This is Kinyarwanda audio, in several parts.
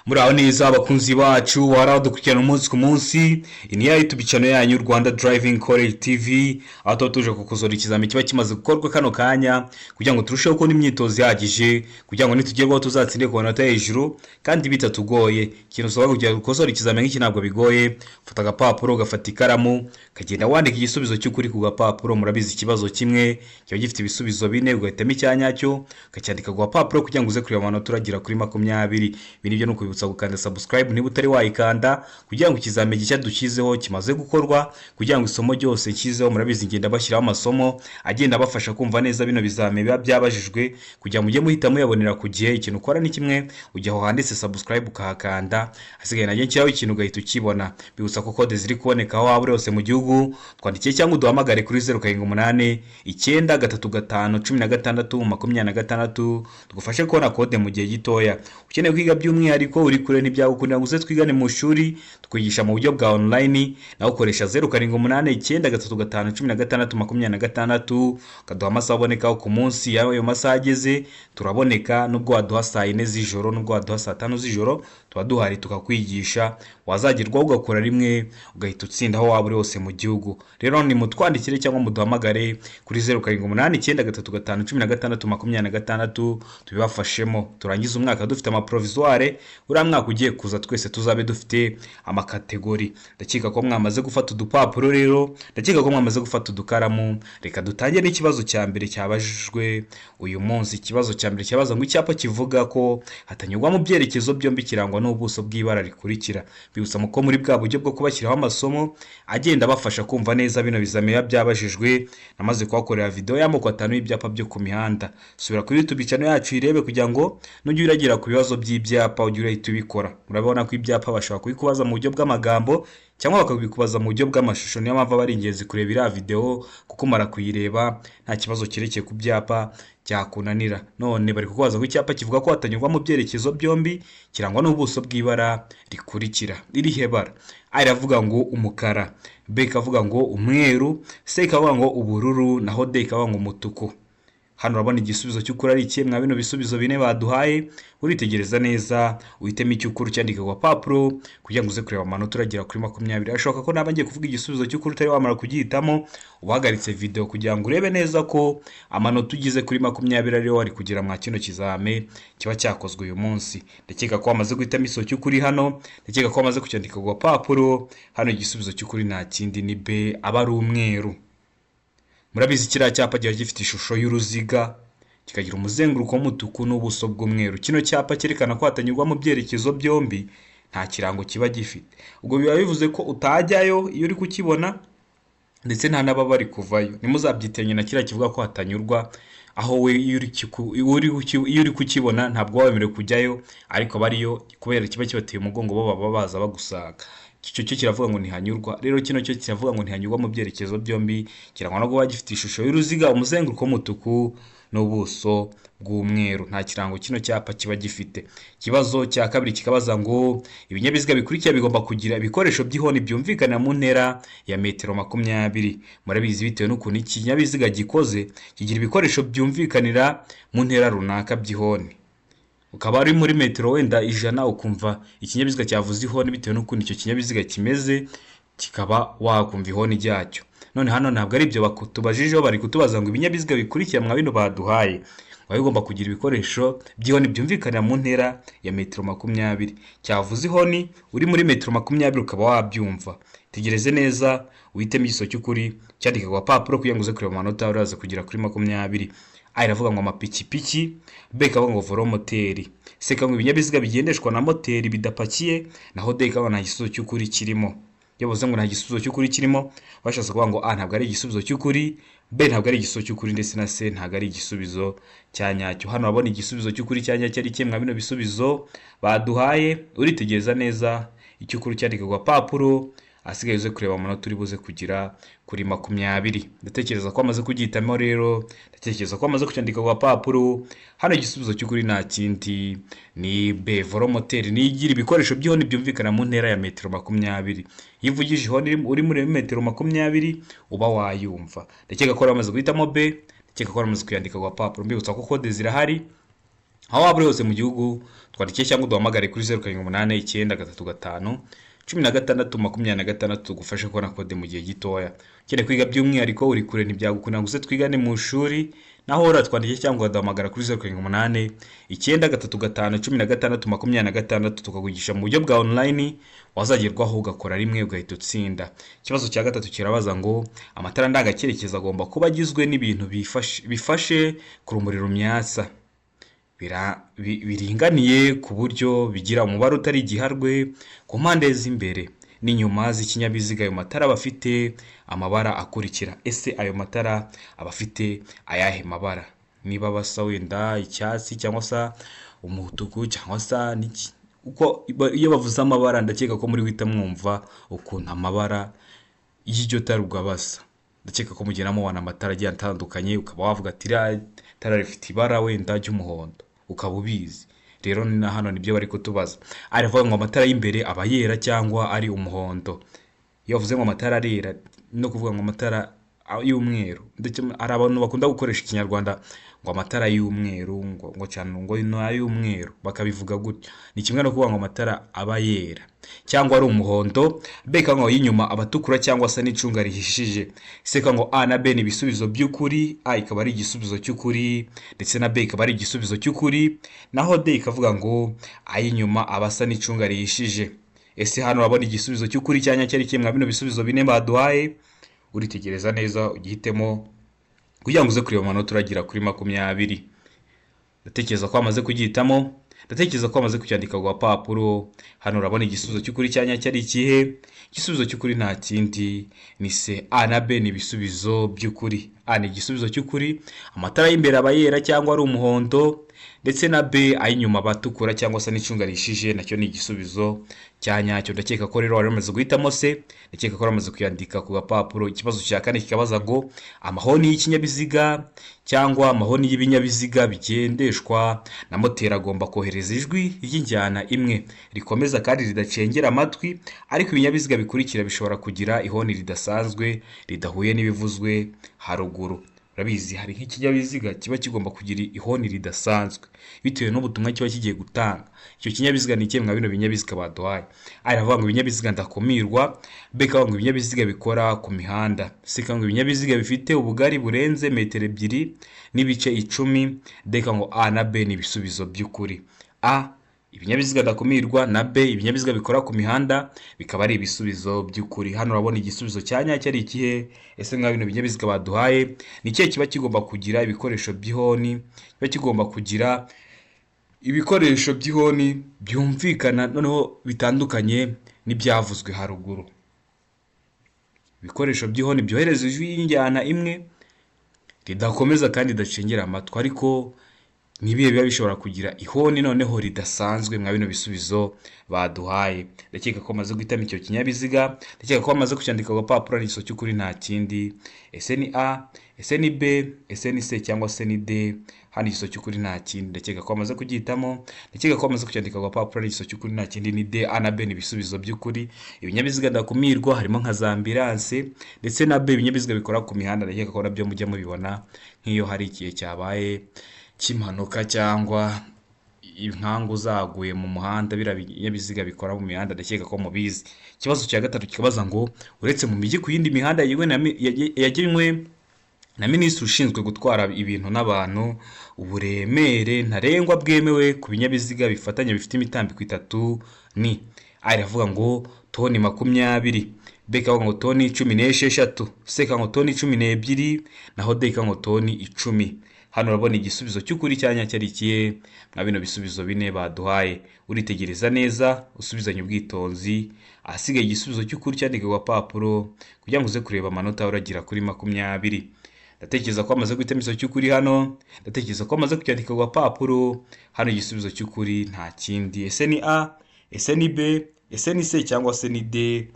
Muraho neza abakunzi bacu waraho dukurikirana umunsi ku munsi. Ini ya YouTube channel yanyu Rwanda Driving College TV, aho tuba tuje kukuzora ikizami kiba kimaze gukorwa kano kanya kugira ngo turusheho kubona imyitozo ihagije kugira ngo nitugerwaho tuzatsinde ku manota hejuru kandi bitatugoye. Ikintu usabwa kugira ngo ukosore ikizami nk'iki ntabwo bigoye. Fata agapapuro, ugafata ikaramu, ukagenda wandika igisubizo cy'ukuri ku gapapuro. Murabizi ikibazo kimwe kiba gifite ibisubizo bine, ugahitamo icyanya cyo ukacyandika ku gapapuro kugira ngo uze kureba amanota uragira kuri 20. Ibi nibyo nukubibutsa gukanda subscribe niba utari wayikanda kugira ngo ikizame gishya dukizeho kimaze gukorwa, kugira ngo isomo ryose kizeho. Murabizi ngenda bashyiraho amasomo agenda bafasha kumva neza bino bizame biba byabajijwe kugira mujye muhita muyabonera ku gihe. Ikintu ukora ni kimwe, ujya aho handitse subscribe ukahakanda, hasigaye najye nshyiraho ikintu ugahita ukibona. Bibutsa ko code ziri kuboneka aho waba uri hose mu gihugu, twandikiye cyangwa uduhamagare kuri 0789 935 tugufashe kubona code mu gihe gitoya. Ukeneye kwiga by'umwihariko uri kure ntibyagukundira ngo uze twigane mu shuri, twigisha mu buryo bwa online, nawe ukoresha 0789 kaduha amasaha abonekaho ku munsi. Yawe masaha ageze turaboneka, nubwo waduha saa 4 z'ijoro, nubwo waduha saa 5 z'ijoro, tuba duhari tukakwigisha. Wazagerwaho ugakora rimwe ugahita utsinda aho waba uri hose mu gihugu. Rero ni mutwandikire cyangwa muduhamagare kuri 0789 tubibafashemo. Turangiza umwaka dufite amaprovisoire, uriya mwaka ugiye kuza twese tuzabe dufite amakategori. Ndakeka ko mwamaze gufata udupapuro rero, ndakeka ko mwamaze gufata udukaramu. Reka dutangire n'ikibazo cya mbere cyabajijwe uyu munsi. Ikibazo cya mbere cyabaza ngo icyapa kivuga ko hatanyurwa mu byerekezo byombi kirangwa n'ubuso bw'ibara rikurikira. Bibutsa ko muri bwa buryo bwo kubashyiraho amasomo agenda bafasha kumva neza bino bizame byabajijwe, namaze kuhakorera video y'amoko 5 y'ibyapa byo ku mihanda. Subira kuri YouTube channel yacu irebe kugira ngo nujye uragira ku bibazo by'ibyapa ujye urahita ubikora. Murabona ko ibyapa bashobora kubikubaza mu buryo bw'amagambo cyangwa bakabikubaza mu buryo bw'amashusho. Niyo mpamvu ari ingenzi kureba iriya video kuko mara kuyireba nta kibazo kirekeye ku byapa cyakunanira. None bari kukubaza ko icyapa kivuga ko hatanyurwa mu byerekezo byombi kirangwa n'ubuso bw'ibara rikurikira. Irihe bara? A iravuga ngo umukara, B ikavuga ngo umweru, C ikavuga ngo ubururu, naho D ikavuga ngo umutuku. Hano urabona igisubizo cy'ukuri ari iki? Mwa bino bisubizo bine baduhaye, uritegereza neza uhitemo icy'ukuri cyandika ku papuro kugira ngo uze kureba amanota uragira kuri 20. Ashoboka ko naba ngiye kuvuga igisubizo cy'ukuri utari wamara kugihitamo, ubahagaritse video kugira ngo urebe neza ko amanota ugize kuri 20 ariyo wari kugira mwa kino kizame kiba cyakozwe uyu munsi. Ndakeka ko wamaze guhitamo iso cy'ukuri hano, ndakeka ko wamaze kucyandika ku papuro. Hano igisubizo cy'ukuri nta kindi ni B, aba ari umweru. Murabizi kiriya cyapa gihe gifite ishusho y'uruziga, kikagira umuzenguruko w'umutuku n'ubuso bw'umweru. Kino cyapa cyerekana ko hatanyurwa mu byerekezo byombi, nta kirango kiba gifite. Ubwo biba bivuze ko utajyayo iyo uri kukibona, ndetse nta naba bari kuvayo. Nimuzabyitenge na kiriya kivuga ko hatanyurwa, aho we iyo uri kukibona ntabwo wabemerewe kujyayo, ariko bariyo kubera kiba kibateye umugongo bo baba baza bagusanga. Cyo kiravuga ngo ntihanyurwa. Rero kino cyo kiravuga ngo ntihanyurwa mu byerekezo byombi, kirangwa no kuba gifite ishusho y'uruziga, umuzenguruko w'umutuku n'ubuso bw'umweru. Nta kirango kino cyapa kiba gifite. Kibazo cya kabiri kikabaza ngo ibinyabiziga bikurikira bigomba kugira ibikoresho by'ihoni byumvikana mu ntera ya metero 20. Murabizi bitewe n'ukuntu ikinyabiziga gikoze kigira ibikoresho byumvikanira mu ntera runaka by'ihoni. Ukaba ari muri metero wenda 100 ukumva ikinyabiziga cyavuze ihoni bitewe n'ukuntu icyo kinyabiziga kimeze, kikaba wakumva ihoni ryacyo. None hano ntabwo ari ibyo bakutubajijeho, bari kutubaza ngo ibinyabiziga bikurikira mwa bino baduhaye bagomba kugira ibikoresho by'ihoni byumvikanira mu ntera ya metero 20. Cyavuze ihoni uri muri metero 20 ukaba wabyumva. Tegereze neza uhitemo igiso cy'ukuri cyandika ku papuro kugira ngo uze kureba amanota uraza kugira kuri 20. A iravuga ngo amapikipiki, B ikavuga ngo velomoteri, C ikavuga ngo ibinyabiziga bigendeshwa na moteri bidapakiye, naho D ikavuga nta gisubizo cy'ukuri kirimo. Yavuze ngo nta gisubizo cy'ukuri kirimo, bashatse kuvuga ngo A ntabwo ari igisubizo cy'ukuri, B ntabwo ari igisubizo cy'ukuri, ndetse na C ntabwo ari igisubizo cya nyacyo. Hano urabona igisubizo cy'ukuri cya nyacyo ari kimwe bino bisubizo baduhaye. Uritegereza neza icy'ukuri cyandika ku papuro, asigaye uze kureba amanota uri buze kugira kuri 20. Ndatekereza ko amaze kugihitamo rero, ndatekereza ko amaze kucyandika ku papuro. Hano igisubizo cy'ukuri nta kindi ni B, velomoteri. Ni igira ibikoresho by'ihoni byumvikana mu ntera ya metero 20. Iyo uvugije ihoni uri muri metero 20 uba wayumva. Ndakeka ko amaze guhitamo B, ndakeka ko amaze kuyandika ku papuro. Mbibutsa ko code zirahari aho waba uri hose mu gihugu, twandike cyangwa uduhamagare kuri 0789 935 16 tugufashe kubona kode mu gihe gitoya. Ukeneye kwiga by'umwihariko uri kure ntibyagukunda ngo twigane mu ishuri, naho uratwandike cyangwa uduhamagara kuri 0789 935 16 tukakugisha mu buryo bwa online, wazagerwaho ugakora rimwe ugahita utsinda. Ikibazo cya gatatu kirabaza ngo amatara ndangacyerekezo agomba kuba agizwe n'ibintu bifashe ku rumuri rumyatsa biringaniye ku buryo bigira umubare utari igiharwe ku mpande z'imbere n'inyuma z'ikinyabiziga. Ayo matara aba afite amabara akurikira. Ese ayo matara aba afite ayahe mabara? Niba basa wenda icyatsi cyangwa se umutuku cyangwa se n'iki, uko iyo bavuze amabara ndakeka ko muri wita mwumva ukuntu amabara y'iryo tara ubwo basa. Ndakeka ko mugeramo wana amatara agiye atandukanye, ukaba wavuga ati tara rifite ibara wenda ry'umuhondo, ukaba ubizi. Rero na hano nibyo bari kutubaza. Aravuga ngo amatara y'imbere aba yera cyangwa ari umuhondo. Iyo bavuze ngo amatara arera no kuvuga ngo amatara y'umweru, ndetse hari abantu bakunda gukoresha ikinyarwanda ngo amatara y'umweru ngo cyane ngo n'ay'umweru bakabivuga gutyo. Ni kimwe no kuvuga ngo amatara aba yera cyangwa ari umuhondo. Beka ngo y'inyuma abatukura cyangwa se n'icunga rihishije. Seka ngo A na B ni ibisubizo by'ukuri, A ikaba ari igisubizo cy'ukuri ndetse na B ikaba ari igisubizo cy'ukuri, naho D ikavuga ngo ay'inyuma abasa n'icunga rihishije. Ese hano urabona igisubizo cy'ukuri cyanya cyari kimwe bino bisubizo bine baduhaye? Uritegereza neza ugihitemo kugira ngo uze kureba amanota uragira kuri 20. Ndatekereza ko amaze kugihitamo, ndatekereza ko amaze kucyandika ku gapapuro. Hano urabona igisubizo cy'ukuri cyanya cyari ikihe? Igisubizo cy'ukuri nta kindi ni C. A na B ni ibisubizo by'ukuri. A ni igisubizo cy'ukuri, amatara y'imbere aba yera cyangwa ari umuhondo, ndetse na B ay'inyuma batukura cyangwa se n'icunga rishije, nacyo ni igisubizo cyanyacyo. Ndakeka ko rero wari umaze guhitamo C, ndakeka ko wamaze kuyandika ku gapapuro. Ikibazo cya kane kikabaza ngo amahoni y'ikinyabiziga cyangwa amahoni y'ibinyabiziga bigendeshwa na moteri agomba kohereza ijwi ry'injyana imwe rikomeza kandi ridacengera amatwi, ariko ibinyabiziga bikurikira bishobora kugira ihoni ridasanzwe ridahuye n'ibivuzwe haruguru. Urabizi hari nk'ikinyabiziga kiba kigomba kugira ihoni ridasanzwe bitewe n'ubutumwa kiba kigiye gutanga. Icyo kinyabiziga ni kimwe bino binyabiziga baduhaye. Aravuga ngo ibinyabiziga ndakumirwa. Beka ngo ibinyabiziga bikora ku mihanda. Seka ngo ibinyabiziga bifite ubugari burenze metero 2 n'ibice 10. Deka ngo A na B ni ibisubizo by'ukuri. A ibinyabiziga ndakumirwa na B ibinyabiziga bikora ku mihanda bikaba ari ibisubizo by'ukuri. Hano urabona igisubizo cyanyacyo ari ikihe? Ese mwa bino binyabiziga baduhaye ni kihe kiba kigomba kugira ibikoresho by'ihoni? Kiba kigomba kugira ibikoresho by'ihoni byumvikana noneho bitandukanye n'ibyavuzwe haruguru. Ibikoresho by'ihoni byohereza ijwi y'injyana imwe ridakomeza kandi ridacengera amatwi, ariko nibihe biba bishobora kugira ihoni noneho ridasanzwe mwa bino bisubizo baduhaye. Ndakeka ko maze guhitamo icyo kinyabiziga, ndakeka ko maze kucyandika ku gapapuro n'igiso cy'ukuri nta kindi. Ese ni A, ese ni B, ese ni C cyangwa se ni D? Hano igiso cy'ukuri nta kindi. Ndakeka ko maze kugihitamo, ndakeka ko maze kucyandika ku gapapuro n'igiso cy'ukuri nta kindi ni D. A na B ni ibisubizo by'ukuri. Ibinyabiziga ndakumirwa harimo nka za ambulance, ndetse na B ibinyabiziga bikora ku mihanda. Ndakeka ko nabyo mujya mubibona nk'iyo hari ikihe cyabaye cy'impanuka cyangwa inkangu zaguye mu muhanda, binyabiziga bikora mu mihanda. Ndakeka ko mubizi. Ikibazo cya gatatu kikabaza ngo uretse mu mijyi ku yindi mihanda yagenwe na minisitiri ushinzwe gutwara ibintu n'abantu, uburemere ntarengwa bwemewe ku binyabiziga bifatanye bifite imitambiko 3 ni A iravuga ngo toni 20, B ikavuga ngo toni 16, C ikavuga ngo toni 12, naho D ikavuga ngo toni 10. Hano urabona igisubizo cy'ukuri cyanyacyo ari ikihe mwa bino bisubizo bine baduhaye? Uritegereza neza usubizanye ubwitonzi, ahasigaye igisubizo cy'ukuri cyandika ku gapapuro kugira ngo uze kureba amanota uragira kuri 20. Ndatekereza ko amaze guhitamo igisubizo cy'ukuri hano, ndatekereza ko amaze kucyandika ku gapapuro. Hano igisubizo cy'ukuri nta kindi. Ese ni A, ese ni B, ese ni C cyangwa se ni D?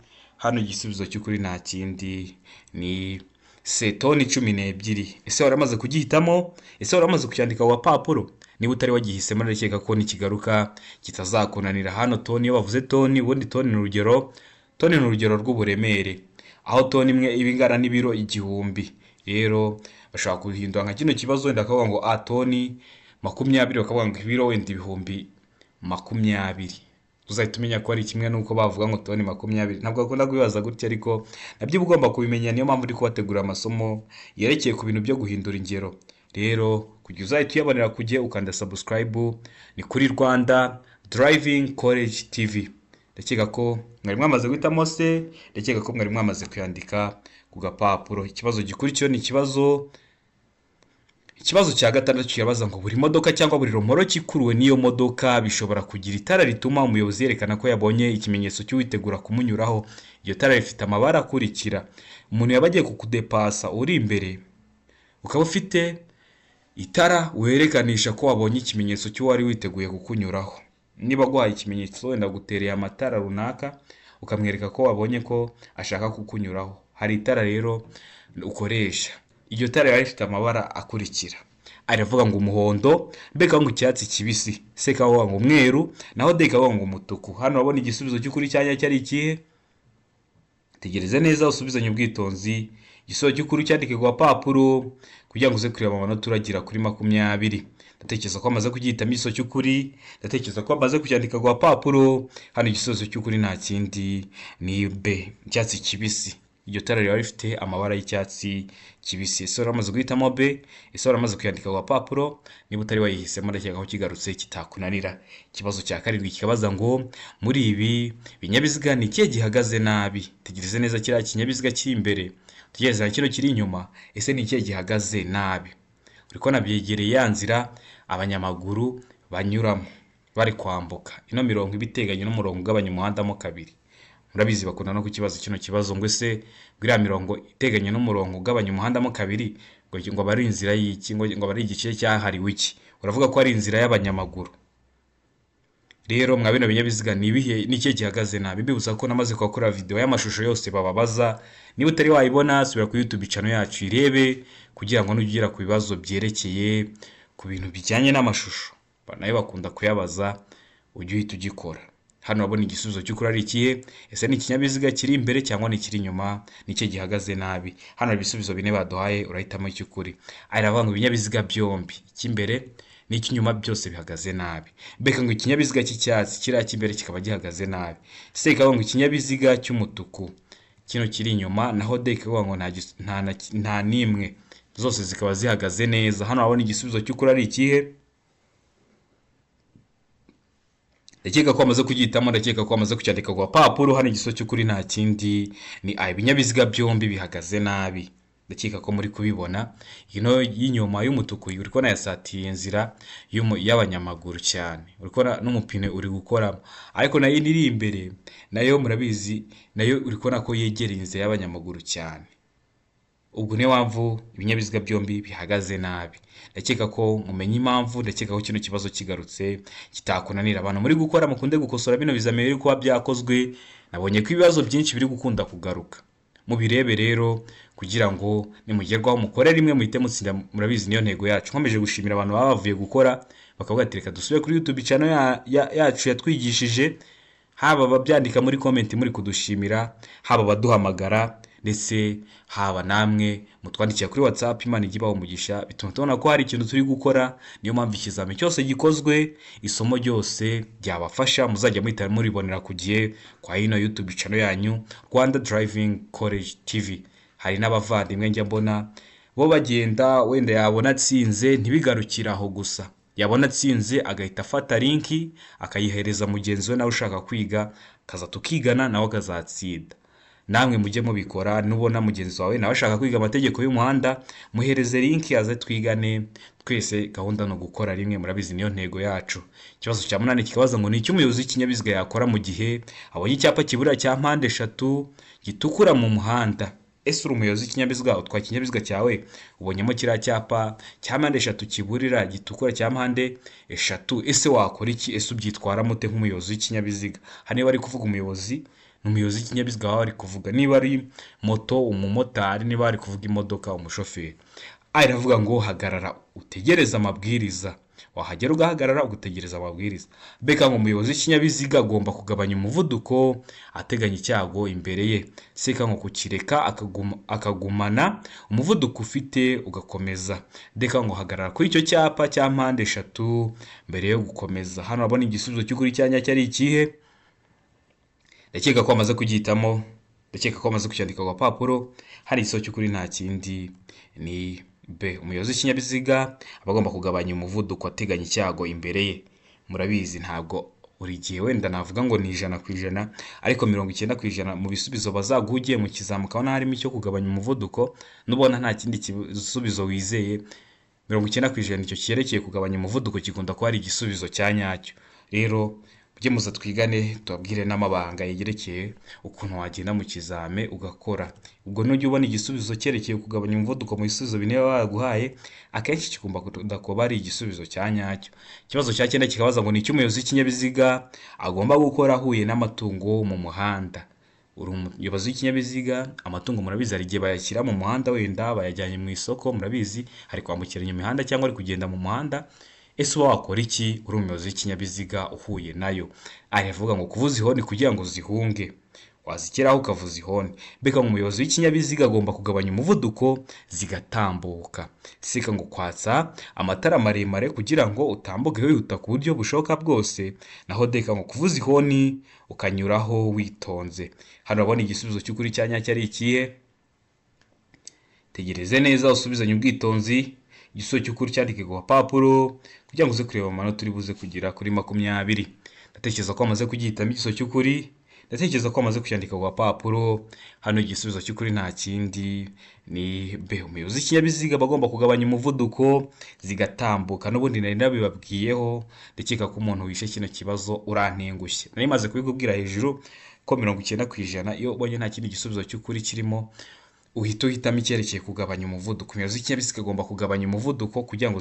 Hano igisubizo cy'ukuri nta kindi ni C, toni 12. Ese waramaze kugihitamo? Ese waramaze kucyandika ku gapapuro? Niba utari wagihisemo ndakeka ko nikigaruka kitazakunanira. Hano toni, iyo bavuze toni ubundi toni ni urugero, toni ni urugero rw'uburemere, aho toni imwe iba ingana n'ibiro 1000. Rero bashaka kuhindura nka kino kibazo wenda akavuga ngo A toni 20 bakavuga ngo ibiro wenda 10,000 20. Uzahita umenya ko ari kimwe n'uko bavuga ngo toni 20. Ntabwo akunda kubibaza gutya, ariko nabyo uba ugomba kubimenya. Niyo mpamvu uri kubategurira amasomo yerekeye ku bintu byo guhindura ingero. Rero kugira uzahita uyabonera ku gihe, ukanda subscribe. Ni kuri Rwanda Driving College TV. Ndakeka ko mwari mwamaze guhitamo se, ndakeka ko mwari mwamaze kuyandika ku gapapuro. Ikibazo gikurikiyeho ni ikibazo cya gatandatu, kirabaza ngo buri modoka cyangwa buri romoro kikuruwe n'iyo modoka bishobora kugira itara rituma umuyobozi yerekana ko yabonye ikimenyetso cy'uwitegura kumunyuraho. Iryo tara rifite amabara akurikira. Umuntu yaba agiye kukudepasa uri imbere, ukaba ufite itara werekanisha ko wabonye ikimenyetso cy'uwari witeguye kukunyuraho. Niba guhaye ikimenyetso wenda gutereye amatara runaka, ukamwereka ko wabonye ko ashaka kukunyuraho, hari itara rero ukoresha. Iryo tara riba rifite amabara akurikira. Aravuga ngo umuhondo, B kavuga ngo icyatsi kibisi, C kavuga ngo umweru, naho D kavuga ngo umutuku. Hano urabona igisubizo cy'ukuri cyanya cyari ikihe? Tegereze neza usubizanye ubwitonzi. Igisubizo cy'ukuri cyandike ku gapapuro kugira ngo uze kureba amanota uragira kuri 20. Ndatekereza ko amaze kugihitamo igisubizo cy'ukuri, ndatekereza ko amaze kucyandika ku gapapuro. Hano igisubizo cy'ukuri nta kindi ni B, icyatsi kibisi. Iryo tara riba rifite amabara y'icyatsi kibisi. Ese uramaze guhitamo B? Ese uramaze kuyandika ku gapapuro? Niba utari wayihisemo, ndakeka ko kigarutse kitakunanira. Ikibazo cya karindwi kikabaza ngo muri ibi binyabiziga ni ikihe gihagaze nabi? Tegereze neza kiriya kinyabiziga kiri imbere, tegereza kino kiri inyuma. Ese ni ikihe gihagaze nabi? Uriko nabyegereye ya nzira abanyamaguru banyuramo bari kwambuka. Ino mirongo ibiteganye n'umurongo ugabanya umuhanda mo kabiri. Murabizi bakunda no kukibaza kino kibazo ngo ese iriya mirongo iteganye n'umurongo ugabanya umuhanda mo kabiri ngo bari inzira y'iki, ngo bari igice cyahariwe iki? Uravuga ko ari inzira y'abanyamaguru. Rero mwa bino binyabiziga ni ibihe, ni ikihe gihagaze nabi? Mbibutsa ko namaze kubakorera video y'amashusho yose bababaza. Niba utari wayibona, subira ku YouTube channel yacu irebe, kugira ngo nugera ku bibazo byerekeye ku bintu bijyanye n'amashusho nayo bakunda kuyabaza, ujye uhita ugikora. Hano urabona igisubizo cy'ukuri ari ikihe? Ese ni ikinyabiziga kiri imbere cyangwa ni kiri inyuma? Nicyo gihagaze nabi. Hano ibisubizo bine baduhaye, urahitamo icy'ukuri. Aravuga ngo ibinyabiziga byombi, icy'imbere n'icy'inyuma byose bihagaze nabi. Beka ngo ikinyabiziga cy'icyatsi kiriya cy'imbere kikaba gihagaze nabi. C ikavuga ngo ikinyabiziga cy'umutuku kino kiri inyuma, naho D ikavuga ngo nta nimwe, zose zikaba zihagaze neza. Hano urabona igisubizo cy'ukuri ari ikihe? Ndakeka ko amaze kugihitamo, ndakeka ko amaze kucyandika ku gapapuro. Hano igisubizo cy'ukuri nta kindi ni A, ibinyabiziga byombi bihagaze nabi. Ndakeka ko muri kubibona. Ino y'inyuma y'umutuku uri kubona yasatiye inzira y'abanyamaguru cyane, uri kubona n'umupine uri gukoramo. Ariko nayo iri imbere nayo murabizi, nayo uri kubona ko yegereye inzira y'abanyamaguru cyane. Ubwo niyo mpamvu ibinyabiziga byombi bihagaze nabi. Ndakeka ko mumenye impamvu. Ndakeka ko kino kibazo kigarutse kitakunanira. Abantu muri gukora mukunde gukosora bino bizamini biri kuba byakozwe. Nabonye ko ibibazo byinshi biri gukunda kugaruka. Mubirebe rero kugira ngo nimugerwaho mukore rimwe muhite mutsinda. Murabizi niyo ntego yacu. Nkomeje gushimira abantu baba bavuye gukora bakavuga ati reka dusubire kuri YouTube channel yacu yatwigishije. Haba babyandika muri comment muri kudushimira, haba baduhamagara, ndetse haba namwe mutwandikira kuri WhatsApp. Imana igibaho umugisha, bituma tubona ko hari ikintu turi gukora. Niyo mpamvu ikizame cyose gikozwe, isomo ryose ryabafasha, muzajya muhita muribonera ku gihe kwa ino YouTube channel yanyu Rwanda Driving College TV. Hari n'abavandimwe njya mbona bo bagenda, wenda yabona atsinze ntibigarukira aho gusa, yabona atsinze agahita afata linki akayihereza mugenzi we nawe ushaka kwiga, kaza tukigana nawe akazatsinda. Namwe mujye mubikora. Nubona mugenzi wawe nawe ashaka kwiga amategeko y'umuhanda, muhereze linki aze twigane twese. Gahunda no gukora rimwe, murabizi niyo ntego yacu. Ikibazo cya 8 kikabaza ngo ni iki umuyobozi w'ikinyabiziga yakora mu gihe abonye icyapa kiburira cya mpande 3 gitukura mu muhanda? Ese uri umuyobozi w'ikinyabiziga, utwaye ikinyabiziga cyawe ubonyemo kiriya cyapa cya mpande 3 kiburira gitukura cya mpande 3, ese wakora iki? Ese ubyitwara mute nk'umuyobozi w'ikinyabiziga? Hano bari kuvuga umuyobozi, n'umuyobozi w'ikinyabiziga bari kuvuga niba ari moto umumotari, niba bari kuvuga imodoka umushoferi. Aravuga ngo hagarara utegereze amabwiriza. wahagera ugahagarara ugategereza amabwiriza. B ngo umuyobozi w'ikinyabiziga agomba kugabanya umuvuduko ateganya icyago imbere ye. C ngo kukireka akagumana umuvuduko ufite ugakomeza. D ngo hagarara kuri icyo cyapa cya mpande eshatu mbere yo gukomeza. Hano urabona igisubizo cy'ukuri cyanya cyari ikihe? Ndakeka ko amaze kugihitamo, ndakeka ko amaze kucyandika ku gapapuro. Hari igisubizo cy'ukuri nta kindi ni B. Umuyobozi w'ikinyabiziga aba agomba kugabanya umuvuduko ateganya icyago imbere ye. Murabizi ntabwo buri gihe wenda navuga ngo ni 100%, ariko 90% mu bisubizo bazaguha ugiye mu kizami ukabona harimo icyo kugabanya umuvuduko, nubona nta kindi gisubizo wizeye, 90% icyo cyerekeye kugabanya umuvuduko kikunda kuba ari igisubizo cya nyacyo. Rero mujye muza twigane tubabwire n'amabanga yegerekeye ukuntu wagenda mu kizame ugakora. Ubwo nujya ubona igisubizo cyerekeye kugabanya umuvuduko mu bisubizo bine baguhaye, akenshi kigomba kuba ari igisubizo cya nyacyo. Ikibazo cya 9 kikabaza ngo ni iki umuyobozi w'ikinyabiziga agomba gukora ahuye n'amatungo mu muhanda. Uri umuyobozi w'ikinyabiziga, amatungo murabizi hari igihe bayashyira mu muhanda, wenda bayajyanye mu isoko, murabizi hari kwambukiranya imihanda cyangwa ari kugenda mu muhanda. Ese uba wakora iki uri umuyobozi w'ikinyabiziga uhuye nayo? Aravuga ngo kuvuza ihoni kugira ngo zihunge, wazikeraho ukavuza ihoni. Beka ngo umuyobozi w'ikinyabiziga agomba kugabanya umuvuduko zigatambuka. Sika ngo kwatsa amatara maremare kugira ngo utambuke wihuta ku buryo bushoboka bwose. Naho deka ngo kuvuza ihoni ukanyuraho witonze. Hano urabona igisubizo cy'ukuri cyanya cyari ikihe? Tegereze neza usubizanye ubwitonzi. Igisubizo cy'ukuri cyandike ku gapapuro kugira ngo uze kureba amanota uri buze kugira kuri 20. Ndatekereza ko amaze kugihitamo igisubizo cy'ukuri, ndatekereza ko amaze kucyandika ku gapapuro. Hano igisubizo cy'ukuri nta kindi ni B. Umuyobozi w'ikinyabiziga bagomba kugabanya umuvuduko zigatambuka. N'ubundi nari nabibabwiyeho, ndakeka ko umuntu wishe kino kibazo urantengushye. Nari maze kubikubwira hejuru ko 90% iyo ubonye nta kindi gisubizo cy'ukuri kirimo, uhitamo icyerekeye kugabanya umuvuduko. Umuyobozi w'ikinyabiziga agomba kugabanya umuvuduko kugira ngo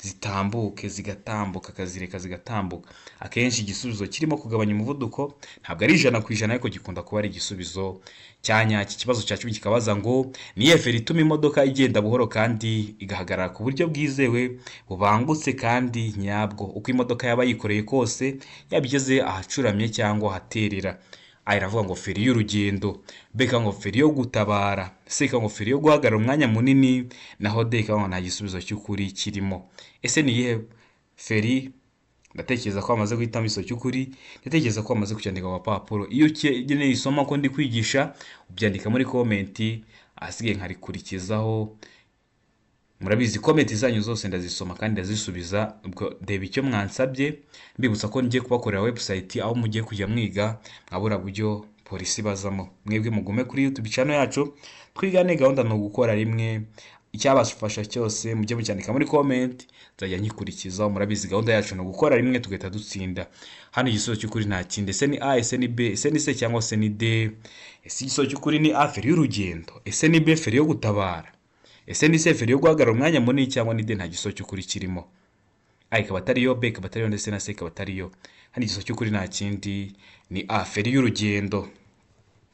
zitambuke zigatambuka, akazireka zigatambuka. Akenshi igisubizo kirimo kugabanya umuvuduko ntabwo ari 100%, ariko gikunda kuba ari igisubizo cya nyacyo. Ikibazo cya 10 kikabaza ngo niye feri ituma imodoka igenda buhoro kandi igahagarara ku buryo bwizewe bubangutse kandi nyabwo, uko imodoka yaba yikoreye kose, yabigeze ahacuramye cyangwa ahaterera. Aravuga ngo feri y'urugendo. Beka ngo feri yo gutabara. Seka ngo feri yo guhagarara umwanya munini. Naho deka ngo nta gisubizo cy'ukuri kirimo. Ese ni iyihe feri? Ndatekereza ko amaze guhitamo igisubizo cy'ukuri, ndatekereza ko amaze kucyandika ku gapapuro. Iyo ukeneye isomo ko ndi kwigisha ubyandika muri komenti, ahasigaye nkarikurikizaho. Murabizi komenti zanyu zose ndazisoma kandi ndazisubiza. Ubwo deba icyo mwansabye, mbibutsa ko ngiye kubakorera website aho mugiye kujya mwiga nkabura buryo polisi bazamo. Mwebwe mugume kuri YouTube channel yacu, twigane gahunda no gukora rimwe. Icyabafasha cyose mujye mucyandika muri comment, nzajya nkikurikiza. Murabizi gahunda yacu no gukora rimwe tugahita dutsinda. Hano igisubizo cy'ukuri nta kindi. Ese ni A, ese ni B, ese ni C cyangwa se ni D? Ese igisubizo cy'ukuri ni A, feri y'urugendo. Ese ni B, feri yo gutabara. Ese ni C, feri yo guhagarara umwanya munini cyangwa ni D? Nta gisubizo cy'ukuri kirimo. A ikaba atari yo, B ikaba atari yo, ndetse na C ikaba atari yo. Hano igisubizo cy'ukuri nta kindi ni A, feri y'urugendo.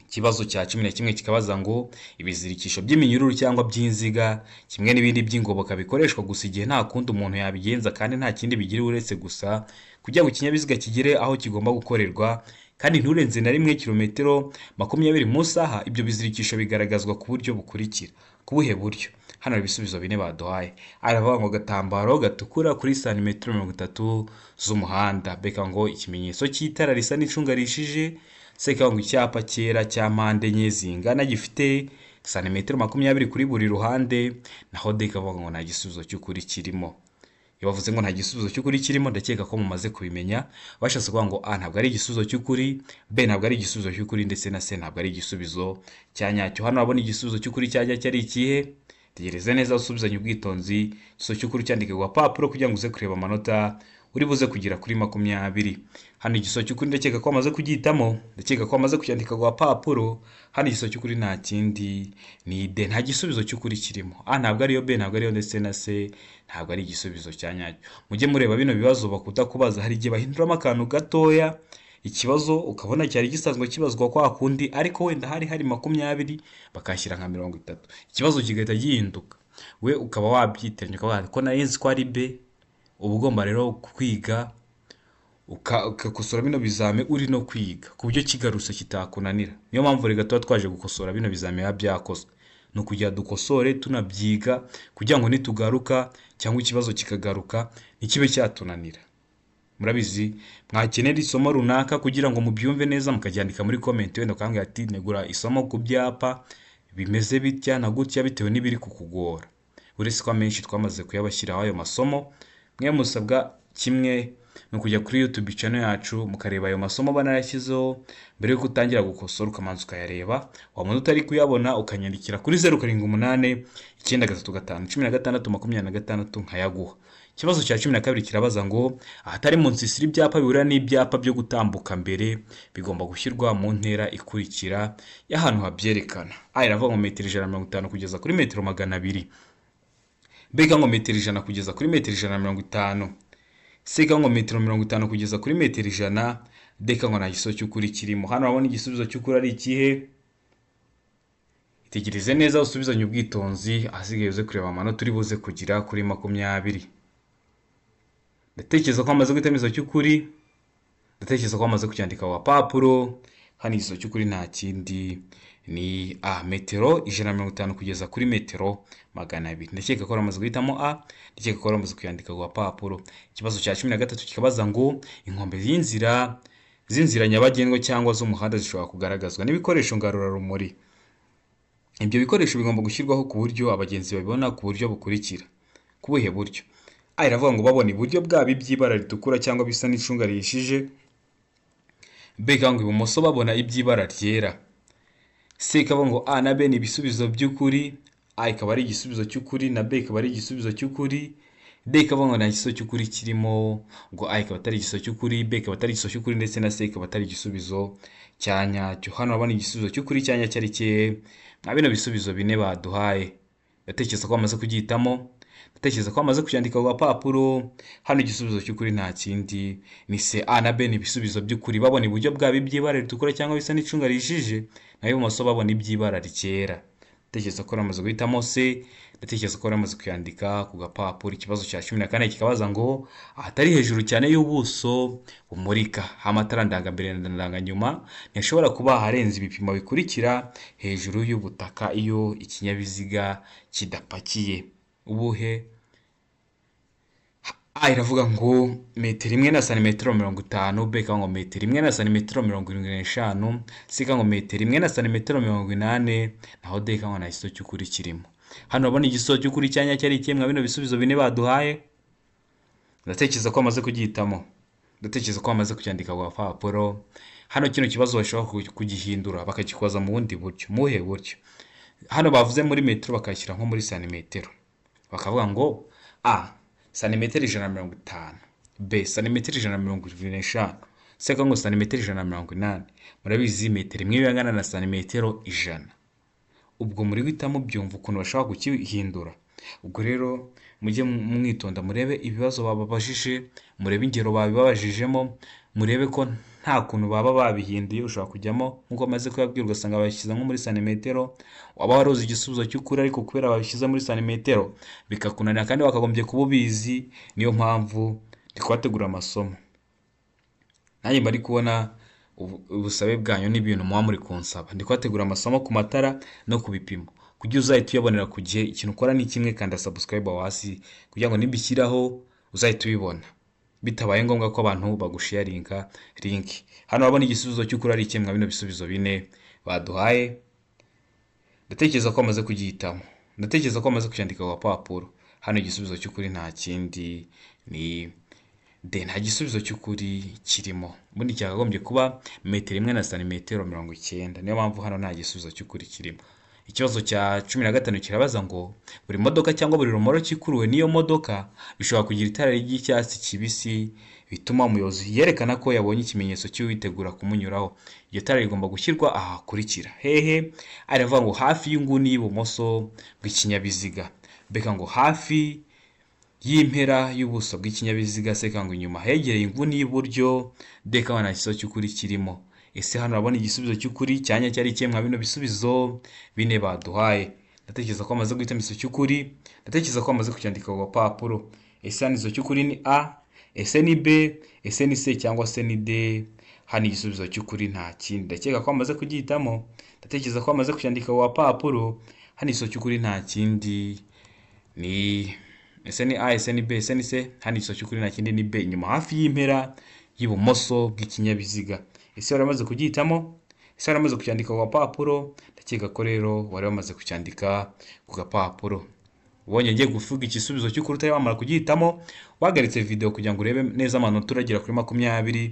Ikibazo cya 11 kikabaza ngo ibizirikisho by'iminyururu cyangwa by'inziga kimwe n'ibindi by'ingoboka bikoreshwa gusa igihe nta kundi umuntu yabigenza kandi nta kindi bigira uretse gusa kugira ngo ikinyabiziga kigere aho kigomba gukorerwa kandi nturenze na 1 kilometero 20 mu saha. Ibyo bizirikisho bigaragazwa ku buryo bukurikira. Kubuhe buryo? Hano ibisubizo bine baduhaye. Aravuga ngo gatambaro gatukura kuri santimetero 30 z'umuhanda. Beka ngo ikimenyetso cy'itara risa n'icunga rishije. Seka ngo icyapa cyera cya mpande enye zingana gifite santimetero 20 kuri buri ruhande. Naho deka bavuga ngo nta gisubizo cy'ukuri kirimo. Iyo bavuze ngo nta gisubizo cy'ukuri kirimo, ndakeka ko mumaze kubimenya. Bashatse kuvuga ngo A ntabwo ari igisubizo cy'ukuri, B ntabwo ari igisubizo cy'ukuri, ndetse na C ntabwo ari igisubizo cya nyacyo. Hano urabona igisubizo cy'ukuri cyajya cyari ikihe? Tegereze neza usubizanye ubwitonzi. Igisubizo cy'ukuri cyandike ku gapapuro kugira ngo uze kureba amanota uri buze kugira kuri 20. Hano igisubizo cy'ukuri ndakeka ko amaze kugihitamo, ndakeka ko amaze kucyandika ku gapapuro. Hano igisubizo cy'ukuri nta kindi ni D, nta gisubizo cy'ukuri kirimo. A ntabwo ari yo, B ntabwo ari yo, ndetse na C ntabwo ari igisubizo cya nyacyo. Mujye mureba bino bibazo bakunda kubaza, hari igihe bahinduramo akantu gatoya ikibazo ukabona cyari gisanzwe kibazwa kwa kundi, ariko wenda hari 20 bakashyira nka 30, ikibazo kigahita gihinduka. We ukaba wabyiteranya ukavuga ko nari nzi ko ari B uba ugomba rero kwiga ugakosora bino bizame uri no kwiga ku buryo kigarutse kitakunanira. Niyo mpamvu rero tuba twaje gukosora bino bizame biba byakozwe, ni ukugira dukosore tunabyiga kugira ngo nitugaruka cyangwa ikibazo kikagaruka ntikibe cyatunanira. Murabizi mwakenera isomo runaka kugira ngo mubyumve neza mukaryandika muri comment, wenda ukambwira ati negura isomo ku byapa bimeze bitya na gutya bitewe n'ibiri kukugora. Uretse ko amenshi twamaze kuyabashyiraho ayo masomo, mwe musabwa kimwe ni ukujya kuri YouTube channel yacu mukareba ayo masomo banayashyizeho mbere yuko utangira gukosora ukamanza ukayareba. Waba utari kuyabona ukanyandikira kuri 078 935 16 26 nkayaguha. Ikibazo cya 12 kirabaza ngo ahatari munsi isiri ibyapa bihura n'ibyapa byo gutambuka mbere bigomba gushyirwa mu ntera ikurikira y'ahantu habyerekana. Iravuga ngo metero 150 kugeza kuri metero 200. Bega ngo metero 100 kugeza kuri metero 150. Sega ngo metero 50 kugeza kuri metero 100. Deka ngo nta gisubizo cy'ukuri kirimo. Hano urabona igisubizo cy'ukuri ari ikihe? Itegereze neza usubizanye ubwitonzi, ahasigaye uze kureba amanota turi buze kugira kuri 20. Ndatekereza ko amaze gutemeza cy'ukuri, ndatekereza ko amaze kucyandika wa papuro. Hano igisubizo cy'ukuri nta kindi ni metero 150 kugeza kuri metero 200. Ndakeka ko ramaze guhitamo ndakeka ko ramaze kuyandika ku papuro. Ikibazo cya 13 kikabaza ngo inkombe z'inzira nyabagendwa cyangwa z'umuhanda zishobora kugaragazwa n'ibikoresho ngarurarumuri. Ibyo bikoresho bigomba gushyirwaho ku buryo abagenzi babibona ku buryo bukurikira. Kubuhe buryo? Iravuga ngo babona iburyo bwabo iby'ibara ritukura cyangwa bisa n'icunga rihishije. Bega ngo ibumoso babona iby'ibara ryera. C ikaba ngo A na B ni ibisubizo by'ukuri, A ikaba ari igisubizo cy'ukuri na B ikaba ari igisubizo cy'ukuri. D ikaba ngo nta gisubizo cy'ukuri kirimo, ngo A ikaba atari igisubizo cy'ukuri, B ikaba atari igisubizo cy'ukuri ndetse na C ikaba atari igisubizo cyanyacyo. Hano urabona igisubizo cy'ukuri cyanyacyo ari kihe? Bino bisubizo bine baduhaye. Ndatekereza ko bamaze kugihitamo, ndatekereza ko bamaze kucyandika ku papuro. Hano igisubizo cy'ukuri nta kindi ni C. A na B ni ibisubizo by'ukuri, babona iburyo bwabo iby'ibara ritukura cyangwa bisa n'icunga rihishije, naho ibumoso babona iby'ibara ryera. Ndatekereza ko bamaze guhitamo C, ndatekereza ko bamaze kuyandika ku gapapuro. Ikibazo cya 14 kikabaza ngo ahatari hejuru cyane y'ubuso bumurika amatara ndangambere na ndanganyuma ntishobora kuba harenze ibipimo bikurikira hejuru y'ubutaka iyo ikinyabiziga kidapakiye. Ubuhe? Iravuga ngo metero 1 na santimetero 50. B ikaba ngo metero 1 na santimetero 75. C ikaba ngo metero 1 na santimetero 80. Naho D ikaba ngo nta gisubizo cy'ukuri kirimo. Hano urabona igisubizo cy'ukuri cyanyacyo ari ikemwa bino bisubizo bine baduhaye. Ndatekereza ko bamaze kugihitamo, ndatekereza ko bamaze kucyandika ku papuro. Hano kino kibazo bashobora kugihindura bakagikoza mu bundi buryo. Muhe buryo? Hano bavuze muri metero bakashyira nko muri santimetero, bakavuga ngo A santimetero 150, B santimetero 125, C ngo santimetero 180. Murabizi metero imwe bingana na santimetero 100. Ubwo muri guhitamo byumva ukuntu bashaka kukihindura. Ubwo rero mujye mwitonda murebe ibibazo bababajije, murebe ingero babibabajijemo, murebe ko nta kuntu baba babihinduye. Ushobora kujyamo nkuko amaze kuyabwirwa usanga babishyize nko muri santimetero, waba waroze igisubizo cy'ukuri ariko kubera babishyize muri santimetero bikakunanira kandi bakagombye kuba ubizi. Niyo mpamvu ndi kubategura amasomo. Nanjye bari kubona ubusabe bwanyu n'ibintu muba muri kunsaba. Ndi kubategura amasomo ku matara no ku bipimo kugira uzahita uyabonera ku gihe. Ikintu ukora ni kimwe, kanda subscribe hasi kugira ngo nibishyiraho uzahita ubibona bitabaye ngombwa ko abantu bagusharinga link. Hano urabona igisubizo cy'ukuri ari ikemwa bino bisubizo bine baduhaye. Ndatekereza ko bamaze kugihitamo, ndatekereza ko bamaze kucyandika ku papuro. Hano igisubizo cy'ukuri nta kindi ni D, nta gisubizo cy'ukuri kirimo. Ubundi cyakagombye kuba metero 1 na santimetero 90. Niyo mpamvu hano nta gisubizo cy'ukuri kirimo. Ikibazo cya 15 kirabaza ngo buri modoka cyangwa buri rumoro kikuruwe n'iyo modoka bishobora kugira itara ry'icyatsi kibisi bituma umuyobozi yerekana ko yabonye ikimenyetso cy'uwitegura kumunyuraho. Iyo tara rigomba gushyirwa aha hakurikira. Hehe? Aravuga ngo hafi y'inguni y'ibumoso bw'ikinyabiziga. Beka ngo hafi y'impera y'ubuso bw'ikinyabiziga. C ngo inyuma hegereye inguni y'iburyo. D ikaba nta gisubizo cy'ukuri kirimo. Ese hano urabona igisubizo cy'ukuri cyanya cyari ikemwa bino bisubizo bine baduhaye. Ndatekereza ko bamaze guhitamo igisubizo cy'ukuri, ndatekereza ko bamaze kucyandika ku papuro. ese hano igisubizo cy'ukuri ni A, ese ni B, ese ni C cyangwa se ni D? Hano igisubizo cy'ukuri nta kindi. Ndakeka ko wamaze kugihitamo, ndatekereza ko wamaze kucyandika ku gapapuro. Hano igisubizo cy'ukuri nta kindi ni ese ni A, ese ni B, ese ni C. Hano igisubizo cy'ukuri nta kindi ni B, inyuma hafi y'impera y'ibumoso bw'ikinyabiziga. Ese wari wamaze kugihitamo? Ese wari wamaze kucyandika ku gapapuro? Ndakeka ko rero wari wamaze kucyandika ku gapapuro. Ubonye ngiye kuvuga igisubizo cy'ukuri utari wamara kugihitamo, wahagaritse video kugira ngo urebe neza amanota uragera kuri 20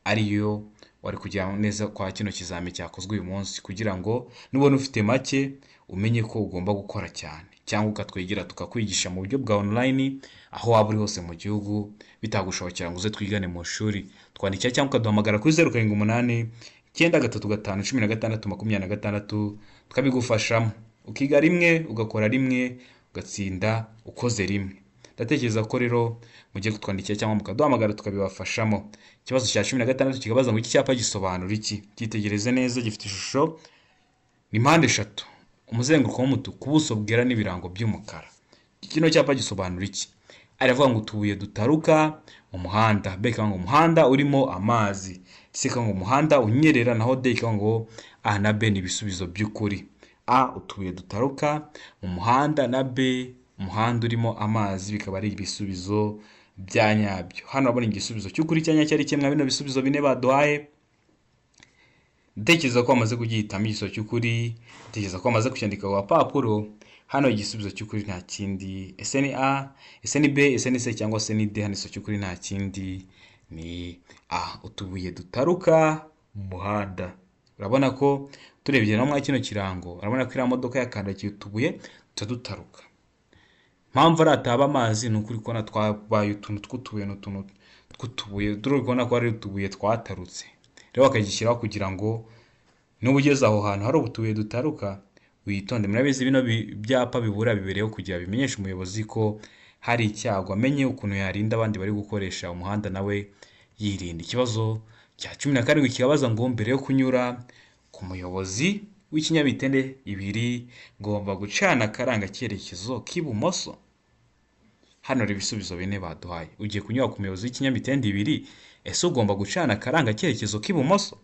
ariyo wari kujya neza kwa kino kizami cyakozwe uyu munsi, kugira ngo nubona ufite make umenye ko ugomba gukora cyane, cyangwa ukatwegera tukakwigisha mu buryo bwa online aho waba uri hose mu gihugu bitagushobokera ngo uze twigane mu shuri. Twandikira cyangwa ukaduhamagara kuri 078 935 16 26 tukabigufashamo. Ukiga rimwe ugakora rimwe ugatsinda ukoze rimwe. Ndatekereza ko rero mugiye kutwandikira cyangwa mukaduhamagara tukabibafashamo. Ikibazo cya 16 kigabaza ngo iki cyapa gisobanura iki? Cyitegereze neza, gifite ishusho ni mpande eshatu, umuzenguruko w'umutuku, ubuso bwera n'ibirango by'umukara. Kino cyapa gisobanura iki? Aravuga ngo utubuye dutaruka mu muhanda. B ngo umuhanda urimo amazi. C ngo umuhanda unyerera, naho D ngo A na B ni ibisubizo by'ukuri. A utubuye dutaruka mu muhanda, na B umuhanda urimo amazi, bikaba ari ibisubizo bya nyabyo. Hano urabona igisubizo cy'ukuri cyanya cyari kimwe bino bisubizo bine baduhaye. Ndatekereza ko wamaze kugihitamo igisubizo cy'ukuri, ndatekereza ko wamaze kucyandika ku gapapuro. Hano igisubizo cy'ukuri nta kindi, ese ni A, ese ni B, ese ni C cyangwa se ni D. Hano igisubizo cy'ukuri nta kindi ni A, utubuye dutaruka mu muhanda. Urabona ko turebye no mwa kino kirango, urabona ko iriya modoka yakandagiye utubuye dutaruka. Mpamvu arataba amazi ni ukuri kubona twabaye utuntu tw'utubuye n'utuntu tw'utubuye, turi kubona ko ari utubuye twatarutse. Rero bakagishyiraho kugira ngo n'ubu ugeze aho hantu hari utubuye dutaruka witonde. Murabizi bino byapa bibura bibereyeho kugira bimenyeshe umuyobozi ko hari icyago, amenye ukuntu yarinda abandi bari gukoresha umuhanda nawe yirinda. Ikibazo cya 17 kibabaza ngo mbere yo kunyura ku muyobozi w'ikinyamitende ibiri ngomba gucana akaranga cyerekezo k'ibumoso. Hano rero ibisubizo bine baduhaye. Ugiye kunyura ku muyobozi w'ikinyamitende ibiri, ese ugomba gucana akaranga cyerekezo k'ibumoso?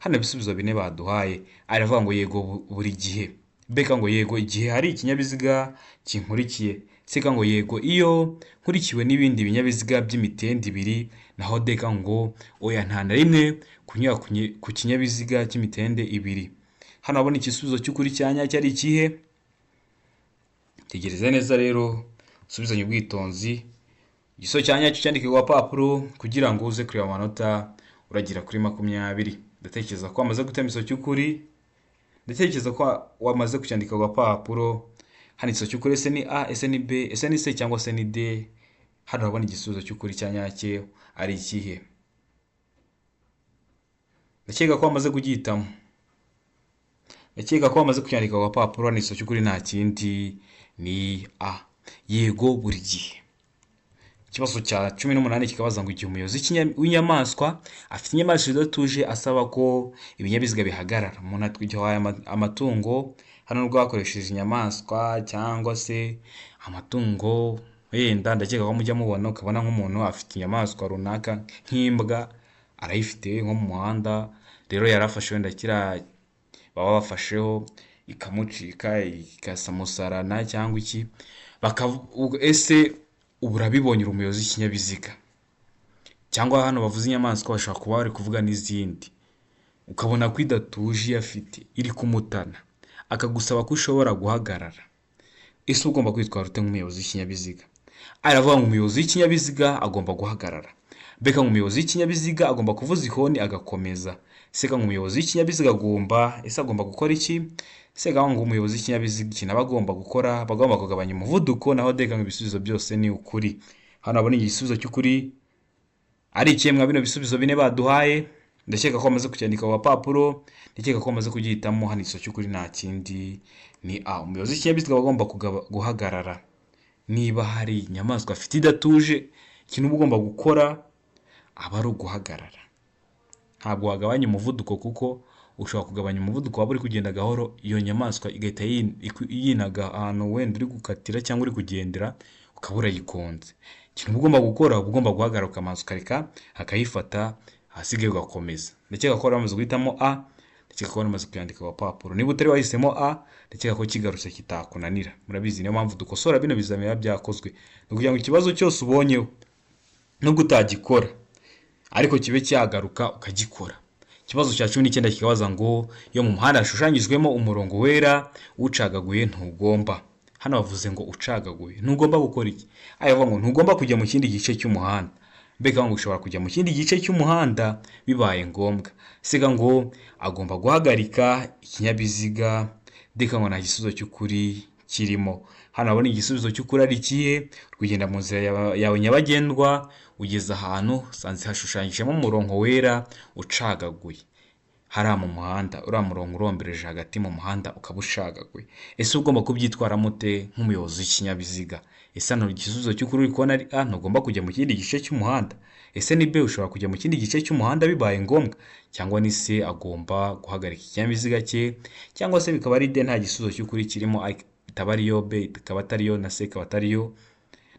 Hano ibisubizo bine baduhaye. Aravuga ngo yego buri gihe. B ngo yego igihe hari ikinyabiziga kinkurikiye. C ngo yego iyo nkurikiwe n'ibindi binyabiziga by'imitende ibiri, naho D ngo oya nta na rimwe kunyura ku kinyabiziga cy'imitende ibiri. Hano abona igisubizo cy'ukuri cyanya cyari ikihe? Tegereza neza rero usubizanye ubwitonzi. Igisubizo cyanya cyandike ku gapapuro kugira ngo uze kureba amanota uragira kuri 20. Ndatekereza ko wamaze gutema igisubizo cy'ukuri. Ndatekereza ko wamaze kucyandika ku gapapuro. Hano igisubizo cy'ukuri ese ni A, ese ni B, ese ni C cyangwa se ni D. Hano urabona igisubizo cy'ukuri cyanya cye ari ikihe? Ndakeka ko wamaze kugihitamo. Ndakeka ko wamaze kucyandika ku gapapuro. Hano igisubizo cy'ukuri nta kindi ni A, yego buri gihe. Ikibazo cya 18 kikabaza ngo igihe umuyobozi w'inyamaswa afite inyamaswa idatuje asaba ko ibinyabiziga bihagarara. Umuntu atwigiye amatungo, hano nubwo hakoresheje inyamaswa cyangwa se amatungo, wenda ndakeka ko mujya mubona ukabona nk'umuntu afite inyamaswa runaka nk'imbwa arayifite nko mu muhanda, rero yarafashe wenda kira baba bafasheho ikamucika ikasamusarana cyangwa iki, ese ubu urabibonye umuyobozi w'ikinyabiziga. Cyangwa hano bavuze inyamaswa bashaka kuba bari kuvuga n'izindi, ukabona ko idatuje afite iri kumutana, akagusaba ko ushobora guhagarara. Ese ugomba kwitwara ute nk'umuyobozi w'ikinyabiziga? Aravuga ngo umuyobozi w'ikinyabiziga agomba guhagarara. Beka umuyobozi w'ikinyabiziga agomba kuvuza ihoni agakomeza. Seka umuyobozi w'ikinyabiziga agomba gukora iki? Seka ngo umuyobozi w'ikinyabiziga ikintu bagomba gukora, bagomba kugabanya umuvuduko, naho deka ngo ibisubizo byose ni ukuri. Hano abona igisubizo cy'ukuri ari ikemwa bino bisubizo bine baduhaye. Ndakeka ko amaze kucyandika ku gapapuro, ndakeka ko amaze kugihitamo. Hano igisubizo cy'ukuri nta kindi ni A, umuyobozi w'ikinyabiziga bagomba guhagarara. Niba hari inyamaswa afite idatuje, ikintu ugomba gukora aba ari uguhagarara. Ntabwo wagabanya umuvuduko, kuko ushobora kugabanya umuvuduko waba uri kugenda gahoro, iyo nyamaswa igahita yinaga ahantu wenda uri gukatira cyangwa uri kugendera, ukaba urayikonze. Ikintu uba ugomba gukora, uba ugomba guhagarara ukamanza ukareka akayifata, ahasigaye ugakomeza. Ndakeka ko wamaze guhitamo A, ndakeka ko wamaze kuyandika ku gapapuro. Niba utari wahisemo A, ndakeka ko kigarutse kitakunanira. Murabizi niyo mpamvu dukosora bino bizami biba byakozwe, ni ukugira ngo ikibazo cyose ubonyeho nubwo utagikora ariko kibe cyagaruka ukagikora. Ikibazo cya 19 kikabaza ngo iyo mu muhanda hashushanyijwemo umurongo wera ucagaguye ntugomba. Hano bavuze ngo ucagaguye, ntugomba gukora iki? Ayavuga ngo ntugomba kujya mu kindi gice cy'umuhanda. Mbega ngo ushobora kujya mu kindi gice cy'umuhanda bibaye ngombwa. Siga ngo agomba guhagarika ikinyabiziga, ndeka ngo nta gisubizo cy'ukuri kirimo. Hano abona igisubizo cy'ukuri ari ikihe? Kugenda mu nzira yawe nyabagendwa ugeze ahantu sanze hashushanyijemo umurongo wera ucagaguye. Hari mu muhanda uriya murongo urombereje hagati mu muhanda ukaba ucagaguye. Ese ugomba kubyitwaramo ute nk'umuyobozi w'ikinyabiziga? Ese hano igisubizo cy'ukuri uri kubona ari A, ntugomba kujya mu kindi gice cy'umuhanda. Ese ni B, ushobora kujya mu kindi gice cy'umuhanda bibaye ngombwa. Cyangwa ni C, agomba guhagarika ikinyabiziga cye. Cyangwa se bikaba ari D, nta gisubizo cy'ukuri kirimo, itaba ariyo, B ikaba atariyo, na C ikaba atariyo.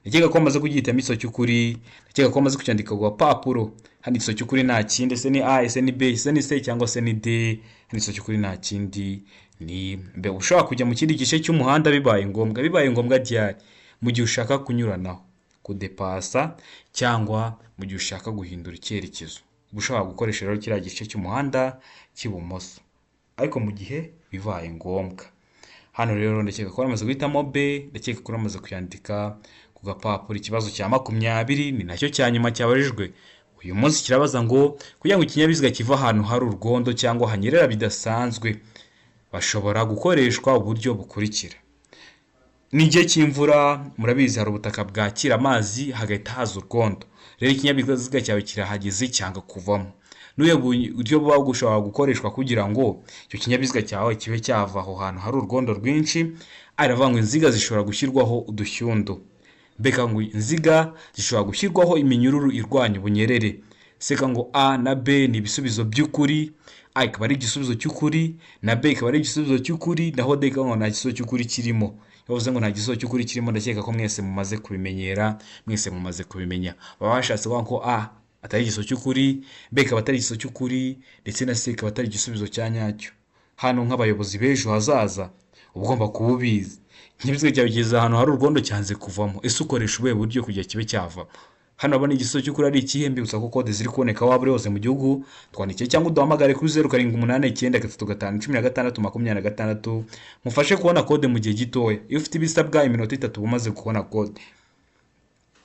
Ndakeka ko amaze kugihitamo igisozo cy'ukuri, ndakeka ko amaze kucyandika ku gapapuro. Hano igisozo cy'ukuri nta kindi, ese ni A, ese ni B, ese ni C cyangwa se ni D. Hano igisozo cy'ukuri nta kindi ni B. Ushobora kujya mu kindi gice cy'umuhanda bibaye ngombwa. Bibaye ngombwa ryari? Mu gihe ushaka kunyuranaho, kudepasa, cyangwa mu gihe ushaka guhindura icyerekezo. Ushobora gukoresha rero kiriya gice cy'umuhanda cy'ibumoso, ariko mu gihe bibaye ngombwa. Hano rero ndakeka ko amaze guhitamo B, ndakeka ko amaze kuyandika ku gapapuro. Ikibazo cya 20 ni nacyo cya nyuma cyabajijwe uyu munsi. Kirabaza ngo kugira ngo ikinyabiziga kiva ahantu hari urwondo cyangwa hanyerera bidasanzwe, bashobora gukoreshwa uburyo bukurikira. Ni igihe cy'imvura, murabizi hari ubutaka bwakira amazi hagahita haza urwondo. Rero ikinyabiziga cyawe kirahageze cyangwa kuvamo. N'uyo buryo buba gushobora gukoreshwa kugira ngo icyo kinyabiziga cyawe kibe cyava aho hantu hari urwondo rwinshi. Aravuga ngo inziga zishobora gushyirwaho udushyundo. Mbega ngo inziga zishobora gushyirwaho iminyururu irwanya ubunyerere. Seka ngo A na B ni ibisubizo by'ukuri. A ikaba ari igisubizo cy'ukuri na B ikaba ari igisubizo cy'ukuri, naho D ikaba ngo nta gisubizo cy'ukuri kirimo. Yavuze ngo nta gisubizo cy'ukuri kirimo, ndakeka ko mwese mumaze kubimenyera, mwese mumaze kubimenya. Baba bashatse kuvuga ko A atari igisubizo cy'ukuri, B ikaba atari igisubizo cy'ukuri, ndetse na C ikaba atari igisubizo cya nyacyo. Hano nk'abayobozi b'ejo hazaza ugomba kuba ubizi. Ikinyabiziga cyawe kigeze ahantu hari urwondo cyanze kuvamo, ese ukoresha ubuhe buryo kugira kibe cyava? Hano abona igisubizo cy'ukuri ari ikihe? Mbibutsa ko kode ziri kuboneka waba uri hose mu gihugu. Twandikiye cyangwa uduhamagare kuri 0789352626. Mufashe kubona kode mu gihe gitoya. Iyo ufite ibisabwa iminota 3 umaze kubona kode.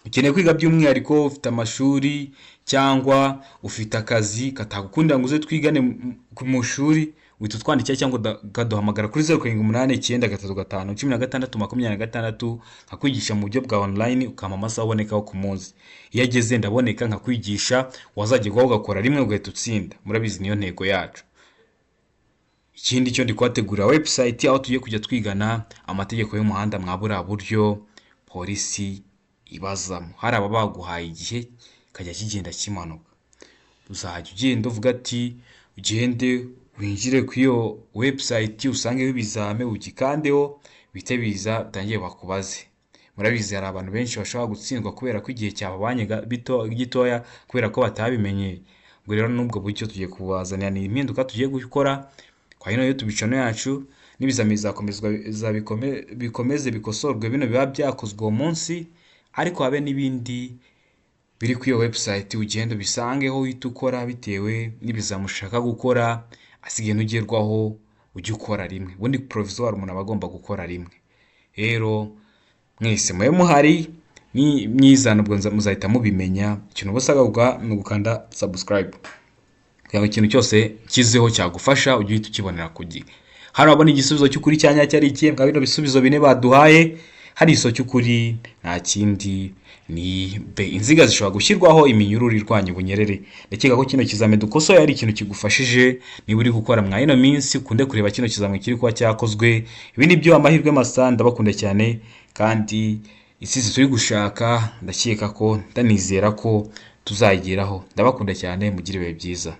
Ukeneye kwiga by'umwihariko, ufite amashuri cyangwa ufite akazi katagukundira ngo uze twigane mu shuri, wita twandikira cyangwa ukaduhamagara kuri 0789351626 nkakwigisha mu buryo bwa online, ukama amasaha abonekaho ku munsi. Iyo ageze ndaboneka nkakwigisha, wazajya ugakora rimwe ugahita utsinda. Murabizi niyo ntego yacu. Ikindi cyo ndi kwategura website aho tugiye kujya twigana amategeko y'umuhanda mwabura buryo polisi ibazamo. Hari aba baguhaye igihe kajya kigenda kimanuka. Uzajya ugenda uvuga ati ugende winjire ku iyo website usangeho ibizame ugikandeho bite biza tangiye bakubaze. Murabizi hari abantu benshi bashobora gutsindwa kubera ko igihe cyababanye gitoya kubera ko batabimenye. Ngo rero nubwo buryo tugiye kubazanira ni impinduka tugiye gukora kwa hino YouTube channel yacu, n'ibizami bikomeze bikosorwe bino biba byakozwe uwo munsi, ariko habe n'ibindi biri ku iyo website ugenda bisangeho uhita ukora bitewe n'ibizamushaka gukora. Asigaye nugerwaho ujye ukora rimwe, ubundi provisoire umuntu aba agomba gukora rimwe. Rero mwese mwe muhari ni myiza, nubwo muzahita mubimenya. Ikintu ubusabwa ni ugukanda subscribe kugira ngo ikintu cyose kizeho cyagufasha ujye uhita ukibonera ku gihe. Hano abona igisubizo cy'ukuri cyanya cyari ikihe? Bwa bino bisubizo bine baduhaye, hari iso cy'ukuri nta kindi ni B. Inziga zishobora gushyirwaho iminyururu irwanya ubunyerere. Ndakeka ko kino kizame dukosoye ari ikintu kigufashije. Niba uri gukora mwa ino minsi ukunde kureba kino kizame kiri kuba cyakozwe. Ibi ni byo amahirwe masa, ndabakunda cyane kandi isizi turi gushaka, ndakeka ko ndanizera ko tuzayigeraho. Ndabakunda cyane, mugire ibihe byiza.